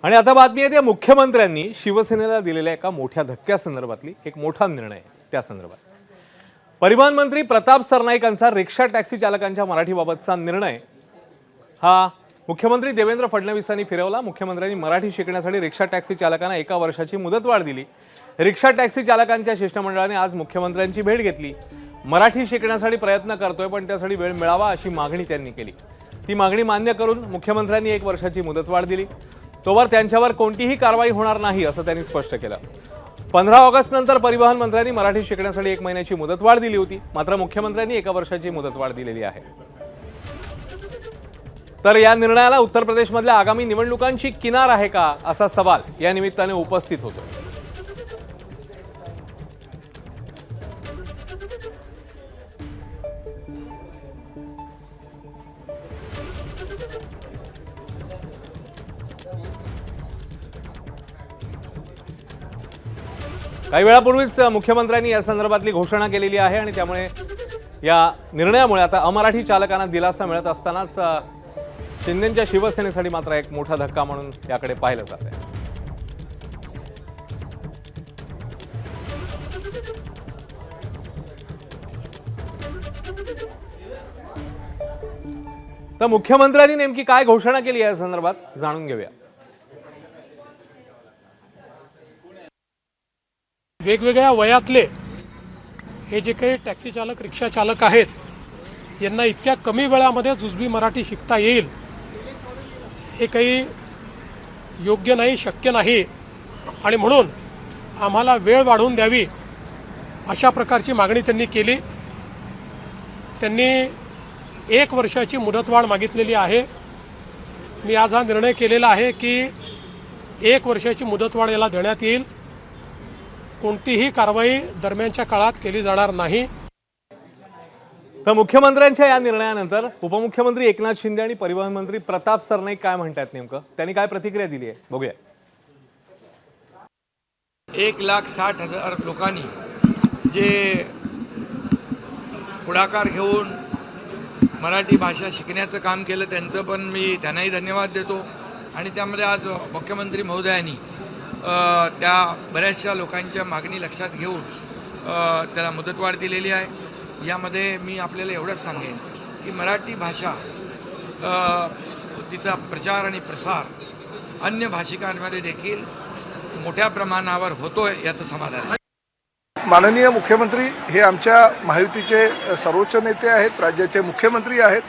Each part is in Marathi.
आणि आता बातमी आहे त्या मुख्यमंत्र्यांनी शिवसेनेला दिलेल्या एका मोठ्या धक्क्यासंदर्भातली एक मोठा निर्णय त्या संदर्भात परिवहन मंत्री प्रताप सरनाईकांचा रिक्षा टॅक्सी चालकांच्या मराठीबाबतचा निर्णय हा मुख्यमंत्री देवेंद्र फडणवीसांनी फिरवला। मुख्यमंत्र्यांनी मराठी शिकण्यासाठी रिक्षा टॅक्सी चालकांना 1 वर्षाची मुदतवाढ दिली। रिक्षा टॅक्सी चालकांच्या शिष्टमंडळाने आज मुख्यमंत्र्यांची भेट घेतली। मराठी शिकण्यासाठी प्रयत्न करतोय पण त्यासाठी वेळ मिळावा अशी मागणी त्यांनी केली। ती मागणी मान्य करून मुख्यमंत्र्यांनी 1 वर्षाची मुदतवाढ दिली। तोवर त्यांच्यावर कोणतीही कारवाई होणार नाही असं त्यांनी स्पष्ट केलं। 15 ऑगस्ट नंतर परिवहन मंत्र्यांनी मराठी शिकण्यासाठी 1 महिन्याची मुदतवाढ दिली होती, मात्र मुख्यमंत्र्यांनी 1 वर्षाची मुदतवाढ दिलेली आहे। तर या निर्णयाला उत्तर प्रदेशमधल्या आगामी निवडणुकांची किनार आहे का असा सवाल या निमित्ताने उपस्थित होतो। काही वेळापूर्वीच मुख्यमंत्र्यांनी या संदर्भातली घोषणा केलेली आहे आणि त्यामुळे या निर्णयामुळे आता अमराठी चालकांना दिलासा मिळत असतानाच शिंदेंच्या शिवसेनेसाठी मात्र एक मोठा धक्का म्हणून याकडे पाहिलं जात आहे। तर मुख्यमंत्र्यांनी नेमकी काय घोषणा केली या संदर्भात जाणून घेऊया। वेगवेगळ्या वयातले हे जे काही टॅक्सी चालक रिक्षा चालक आहेत यांना इतक्या कमी वेळामध्ये जुजबी मराठी शिकता येईल हे काही योग्य नाही, शक्य नाही आणि म्हणून आम्हाला वेळ वाढवून द्यावी अशा प्रकारची मागणी त्यांनी केली। त्यांनी 1 वर्षाची मुदतवाढ मागितलेली आहे। मी आज हा निर्णय केलेला आहे की 1 वर्षाची मुदतवाढ याला देण्यात येईल। कोणतीही कारवाई दरम्यानच्या काळात केली जाणार नाही। तर मुख्यमंत्र्यांच्या या निर्णयानंतर उपमुख्यमंत्री एकनाथ शिंदे आणि परिवहन मंत्री प्रताप सरनाईक काय म्हणतात नेमकं, त्यांनी काय प्रतिक्रिया दिली आहे बघूया। 1,60,000 लोकांनी जे पुढाकार घेऊन मराठी भाषा शिकण्याचं काम केलं त्यांचं पण मी त्यांनाही धन्यवाद देतो। आणि त्यामध्ये आज मुख्यमंत्री महोदयांनी त्या बऱ्याचशा लोकांच्या मागणी लक्षात घेऊन त्याला मुदतवाढ दिलेली आहे। यामध्ये मी आपल्याला एवढंच सांगेन की मराठी भाषा तिचा प्रचार आणि प्रसार अन्य भाषिकांमध्ये देखील मोठ्या प्रमाणावर होतोय याचं समाधान आहे। माननीय मुख्यमंत्री हे आमच्या महायुतीचे सर्वोच्च नेते आहेत, राज्याचे मुख्यमंत्री आहेत।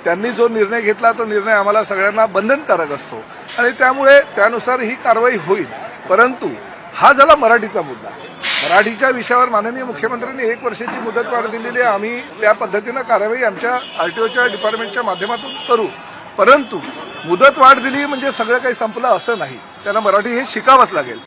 त्यांनी जो निर्णय घेतला तो निर्णय आम्हाला सगळ्यांना बंधनकारक असतो आणि त्यामुळे त्यानुसार ही कारवाई होईल। परंतु हा झाला मराठीचा मुद्दा। मराठीच्या विषयावर माननीय मुख्यमंत्र्यांनी 1 वर्षाची मुदतवाढ दिलेली आहे। आम्ही त्या पद्धतीनं कारवाई आमच्या आरटीओच्या डिपार्टमेंटच्या माध्यमातून करू। परंतु मुदतवाढ दिली म्हणजे सगळं काही संपलं असं नाही, त्यांना मराठी हे शिकावंच लागेल।